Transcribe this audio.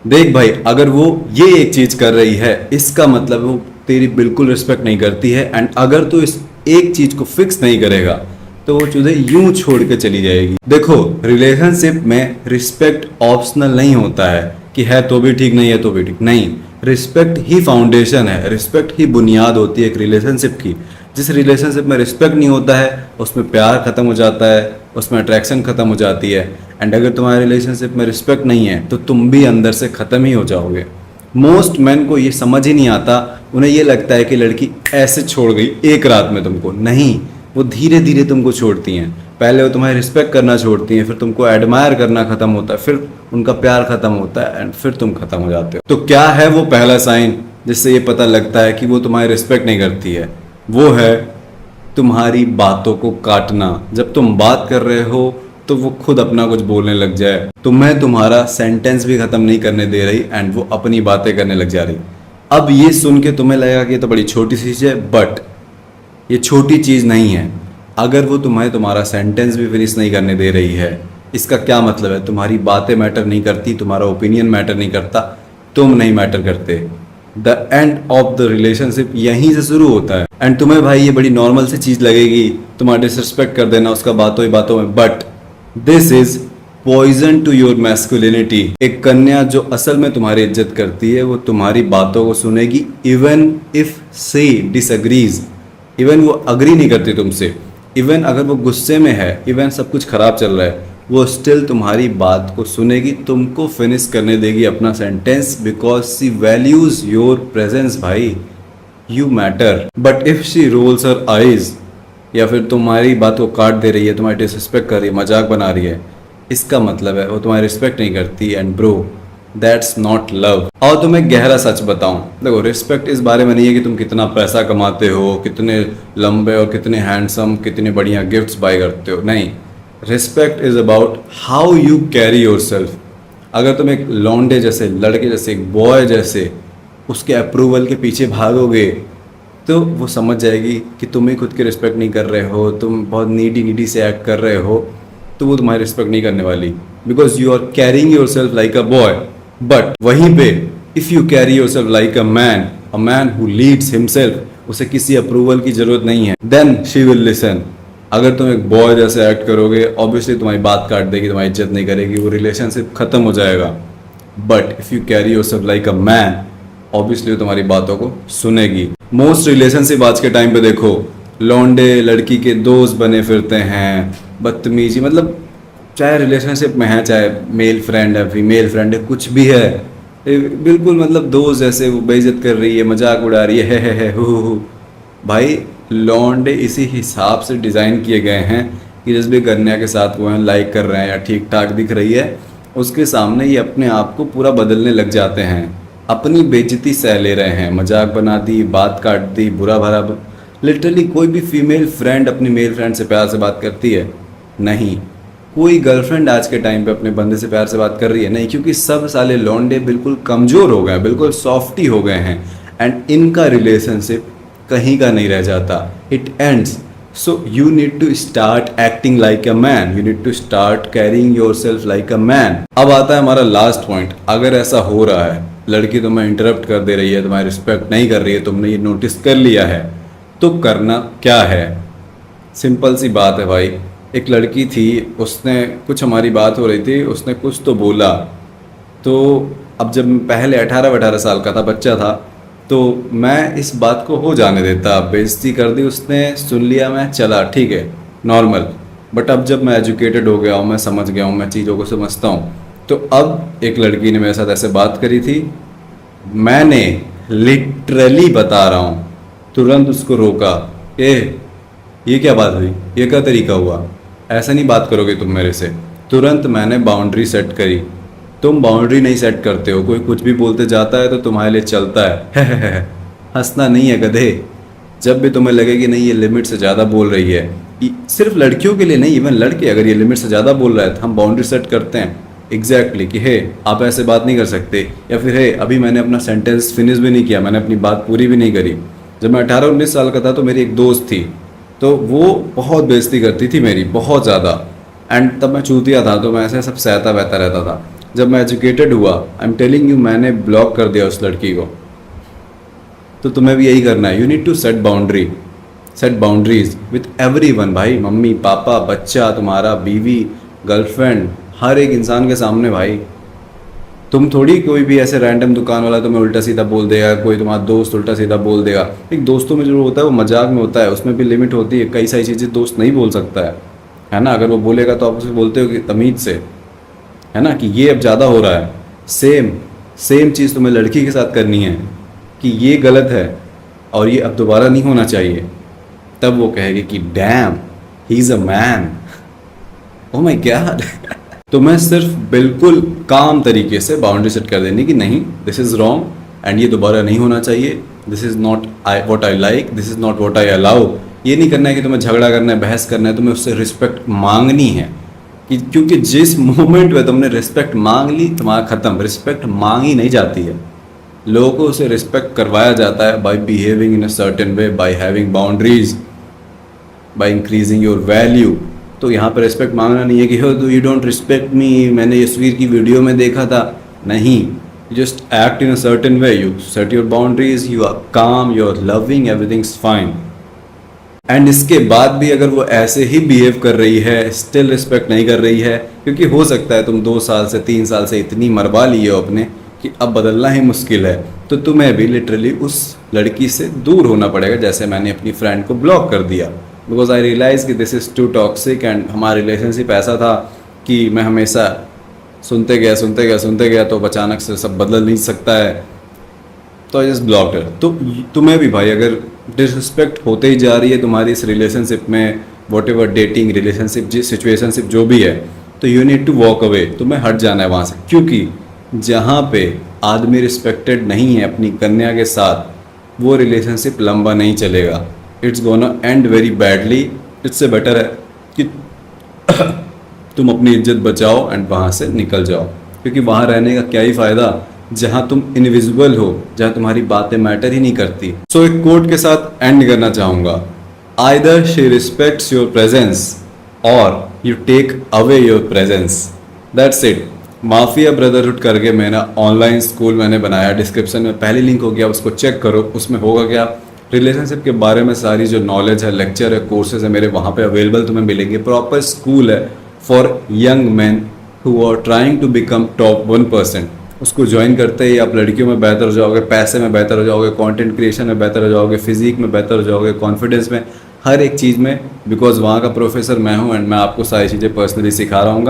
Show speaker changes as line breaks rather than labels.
देख भाई, अगर वो ये एक चीज कर रही है इसका मतलब वो तेरी बिल्कुल रिस्पेक्ट नहीं करती है। एंड अगर तू इस एक चीज को फिक्स नहीं करेगा तो वो तुझे यूं छोड़ के चली जाएगी। देखो, रिलेशनशिप में रिस्पेक्ट ऑप्शनल नहीं होता है कि है तो भी ठीक, नहीं है तो भी ठीक, नहीं। रिस्पेक्ट ही फाउंडेशन है, रिस्पेक्ट ही बुनियाद होती है एक रिलेशनशिप की। जिस रिलेशनशिप में रिस्पेक्ट नहीं होता है उसमें प्यार खत्म हो जाता है, उसमें अट्रैक्शन खत्म हो जाती है। एंड अगर तुम्हारे रिलेशनशिप में रिस्पेक्ट नहीं है तो तुम भी अंदर से खत्म ही हो जाओगे। मोस्ट मैन को ये समझ ही नहीं आता, उन्हें ये लगता है कि लड़की ऐसे छोड़ गई एक रात में तुमको। नहीं, वो धीरे धीरे तुमको छोड़ती हैं। पहले वो तुम्हारी रिस्पेक्ट करना छोड़ती हैं, फिर तुमको एडमायर करना खत्म होता है, फिर उनका प्यार खत्म होता है एंड फिर तुम खत्म हो जाते हो। तो क्या है वो पहला साइन जिससे ये पता लगता है कि वो तुम्हारी रिस्पेक्ट नहीं करती है? वो है तुम्हारी बातों को काटना। जब तुम बात कर रहे हो तो वो खुद अपना कुछ बोलने लग जाए, तुम्हें तुम्हारा सेंटेंस भी खत्म नहीं करने दे रही एंड वो अपनी बातें करने लग जा रही। अब ये सुन के तुम्हें लगेगा कि ये तो बड़ी छोटी सी चीज़ है, बट ये छोटी चीज़ नहीं है। अगर वो तुम्हें तुम्हारा सेंटेंस भी फिनिश नहीं करने दे रही है, इसका क्या मतलब है? तुम्हारी बातें मैटर नहीं करती, तुम्हारा ओपिनियन मैटर नहीं करता, तुम नहीं मैटर करते। The end of the relationship यहीं से शुरू होता है। एंड तुम्हें भाई ये बड़ी नॉर्मल सी चीज़ लगेगी, तुम्हारा डिसरिस्पेक्ट कर देना उसका बातों ही बातों में, but this is poison to your masculinity. एक कन्या जो असल में तुम्हारी इज्जत करती है वो तुम्हारी बातों को सुनेगी, इवन इफ से डिसएग्रीज। इवन वो अग्री नहीं करती तुमसे, इवन अगर वो गुस्से में है, इवन सब कुछ खराब चल रहा है, वो स्टिल तुम्हारी बात को सुनेगी, तुमको फिनिश करने देगी अपना sentence, because she values your presence. भाई, you matter. But if she rolls her eyes, या फिर तुम्हारी बात को काट दे रही है, तुम्हारी डिसरिस्पेक्ट कर रही है, मजाक बना रही है, इसका मतलब है वो तुम्हारी रिस्पेक्ट नहीं करती। And bro, that's not love. और तुम्हें गहरा सच बताऊं, देखो, रिस्पेक्ट इस बारे में नहीं है कि तुम कितना पैसा कमाते हो, कितने लंबे और कितने हैंडसम, कितने बढ़िया गिफ्ट्स बाय करते हो। नहीं, respect is about how you carry your self. अगर तुम एक लौंडे जैसे, लड़के जैसे, एक बॉय जैसे उसके अप्रूवल के पीछे भागोगे तो वो समझ जाएगी कि तुम ही खुद की रिस्पेक्ट नहीं कर रहे हो, तुम बहुत नीडी से एक्ट कर रहे हो, तो वो तुम्हारी रिस्पेक्ट नहीं करने वाली, because you are carrying yourself like a boy. But वहीं पे if you carry yourself like a man who leads himself, उसे किसी अप्रूवल की जरूरत नहीं है, देन शी विल लिसन। अगर तुम एक बॉय जैसे एक्ट करोगे, ऑब्वियसली तुम्हारी बात काट देगी, तुम्हारी इज्जत नहीं करेगी, वो रिलेशनशिप खत्म हो जाएगा। But if you carry yourself like a man, obviously तुम्हारी बातों को सुनेगी। मोस्ट रिलेशनशिप आज के टाइम पे देखो, लौंडे लड़की के दोस्त बने फिरते हैं, बदतमीजी, मतलब चाहे रिलेशनशिप में है, चाहे मेल फ्रेंड है, फीमेल फ्रेंड है, कुछ भी है, बिल्कुल मतलब दोस्त जैसे वो बेइज्जत कर रही है, मजाक उड़ा रही है हु। भाई, लौंडे इसी हिसाब से डिज़ाइन किए गए हैं कि जिस भी कन्या के साथ वो हैं, लाइक कर रहे हैं या ठीक ठाक दिख रही है, उसके सामने ये अपने आप को पूरा बदलने लग जाते हैं, अपनी बेइज्जती सह ले रहे हैं, मजाक बना दी, बात काट दी, बुरा भरा। लिटरली कोई भी फीमेल फ्रेंड अपनी मेल फ्रेंड से प्यार से बात करती है? नहीं। कोई गर्लफ्रेंड आज के टाइम पे अपने बंदे से प्यार से बात कर रही है? नहीं, क्योंकि सब साले लौंडे बिल्कुल कमज़ोर हो गए हैं, बिल्कुल सॉफ्टी हो गए हैं, एंड इनका रिलेशनशिप कहीं का नहीं रह जाता, it ends. So you need to start acting like a man, you need to start carrying yourself like a man. अब आता है हमारा लास्ट पॉइंट। अगर ऐसा हो रहा है, लड़की तुम्हें इंटरप्ट कर दे रही है, तुम्हारी रिस्पेक्ट नहीं कर रही है, तुमने ये नोटिस कर लिया है, तो करना क्या है? सिंपल सी बात है भाई। एक लड़की थी, उसने कुछ, हमारी बात हो रही थी, उसने कुछ तो बोला, तो अब जब पहले 18 साल का था, बच्चा था, तो मैं इस बात को हो जाने देता, बेइज्जती कर दी उसने, सुन लिया मैं, चला ठीक है, नॉर्मल। बट अब जब मैं एजुकेटेड हो गया हूँ, मैं समझ गया हूँ, मैं चीज़ों को समझता हूँ, तो अब एक लड़की ने मेरे साथ ऐसे बात करी थी, मैंने लिटरली बता रहा हूँ तुरंत उसको रोका, ये क्या बात हुई, ये क्या तरीका हुआ, ऐसा नहीं बात करोगे तुम मेरे से। तुरंत मैंने बाउंड्री सेट करी। तुम बाउंड्री नहीं सेट करते हो, कोई कुछ भी बोलते जाता है तो तुम्हारे लिए चलता है हंसना नहीं है गधे। जब भी तुम्हें लगे कि नहीं ये लिमिट से ज़्यादा बोल रही है, सिर्फ लड़कियों के लिए नहीं, इवन लड़के अगर ये लिमिट से ज़्यादा बोल रहा है तो हम बाउंड्री सेट करते हैं एग्जैक्टली कि हे आप ऐसे बात नहीं कर सकते, या फिर हे अभी मैंने अपना सेंटेंस फिनिश भी नहीं किया, मैंने अपनी बात पूरी भी नहीं करी। जब मैं 18-19 साल का था तो मेरी एक दोस्त थी, तो वो बहुत बेइज्जती करती थी मेरी, बहुत ज़्यादा, एंड तब मैं चूतिया था तो मैं ऐसे सब सहता बहता रहता था। जब मैं एजुकेटेड हुआ, आई एम टेलिंग यू, मैंने ब्लॉक कर दिया उस लड़की को। तो तुम्हें भी यही करना है। You need to set boundaries with everyone भाई, मम्मी पापा, बच्चा तुम्हारा, बीवी, गर्लफ्रेंड, हर एक इंसान के सामने भाई। तुम थोड़ी कोई भी ऐसे रैंडम दुकान वाला तुम्हें उल्टा सीधा बोल देगा, कोई तुम्हारा दोस्त उल्टा सीधा बोल देगा। एक दोस्तों में जो होता है वो मजाक में होता है, उसमें भी लिमिट होती है। कई सारी चीज़ें दोस्त नहीं बोल सकता है ना। अगर वो बोलेगा तो आप उसे बोलते हो कि तमीज से, है ना, कि ये अब ज़्यादा हो रहा है। सेम चीज़ तुम्हें लड़की के साथ करनी है कि ये गलत है और ये अब दोबारा नहीं होना चाहिए। तब वो कहेगी कि dam, he is a man, oh my God. तो मैं सिर्फ बिल्कुल काम तरीके से बाउंड्री सेट कर देनी कि नहीं, दिस इज़ रॉन्ग एंड ये दोबारा नहीं होना चाहिए, this is not what I like, this is not what I allow. ये नहीं करना है कि तुम्हें झगड़ा करना है, बहस करना है, तुम्हें उससे रिस्पेक्ट मांगनी है। कि क्योंकि जिस मोमेंट में तुमने रिस्पेक्ट मांग ली, तुम्हारा ख़त्म। रिस्पेक्ट मांगी नहीं जाती है, लोगों को उसे रिस्पेक्ट करवाया जाता है by behaving in a certain way, by having boundaries, by increasing your value. तो यहाँ पर रिस्पेक्ट मांगना नहीं है कि हो तो यू डोंट रिस्पेक्ट मी, मैंने यशवीर की वीडियो में देखा था। नहीं, you just act in a certain way, you set your boundaries, you are calm, you are loving, everything's fine. And इसके बाद भी अगर वो ऐसे ही बिहेव कर रही है, स्टिल रिस्पेक्ट नहीं कर रही है, क्योंकि हो सकता है तुम 2 साल से 3 साल से इतनी मरवा ली हो अपने कि अब बदलना ही मुश्किल है, तो तुम्हें भी लिटरली उस लड़की से दूर होना पड़ेगा। जैसे मैंने अपनी फ्रेंड को ब्लॉक कर दिया बिकॉज आई रियलाइज कि this is too toxic. And हमारा रिलेशनशिप ऐसा था कि मैं हमेशा सुनते गया तो अचानक से सब बदल नहीं सकता है, तो आई जस्ट ब्लॉक्ड हर। तो तुम्हें भी भाई अगर डिसरिस्पेक्ट होते ही जा रही है तुम्हारी इस रिलेशनशिप में, whatever dating relationship situationship जो भी है, तो you need to walk away. तुम्हें हट जाना है वहाँ से, क्योंकि जहाँ पे आदमी रिस्पेक्टेड नहीं है अपनी कन्या के साथ, वो रिलेशनशिप लंबा नहीं चलेगा। It's gonna and very badly. इससे बेटर है कि तुम अपनी इज्जत बचाओ एंड वहाँ से निकल जाओ, क्योंकि वहाँ रहने का क्या ही फ़ायदा जहाँ तुम इनविजिबल हो, जहाँ तुम्हारी बातें मैटर ही नहीं करती। सो एक कोट के साथ एंड करना चाहूँगा, either she respects your presence और you take away your presence, that's it. Mafia brotherhood करके मेरा ऑनलाइन स्कूल मैंने बनाया, डिस्क्रिप्शन में पहली लिंक हो गया, उसको चेक करो। उसमें होगा क्या, रिलेशनशिप के बारे में सारी जो नॉलेज है, लेक्चर है, कोर्सेज है मेरे वहाँ पे अवेलेबल तुम्हें मिलेंगे। प्रॉपर स्कूल है for young man who are trying to become top 1%। उसको ज्वाइन करते ही आप लड़कियों में बेहतर हो जाओगे, पैसे में बेहतर हो जाओगे, कंटेंट क्रिएशन में बेहतर हो जाओगे, फिजिक में बेहतर हो जाओगे, कॉन्फिडेंस में, हर एक चीज़ में, बिकॉज वहाँ का प्रोफेसर मैं हूँ एंड मैं आपको सारी चीज़ें पर्सनली सिखा रहा हूँ।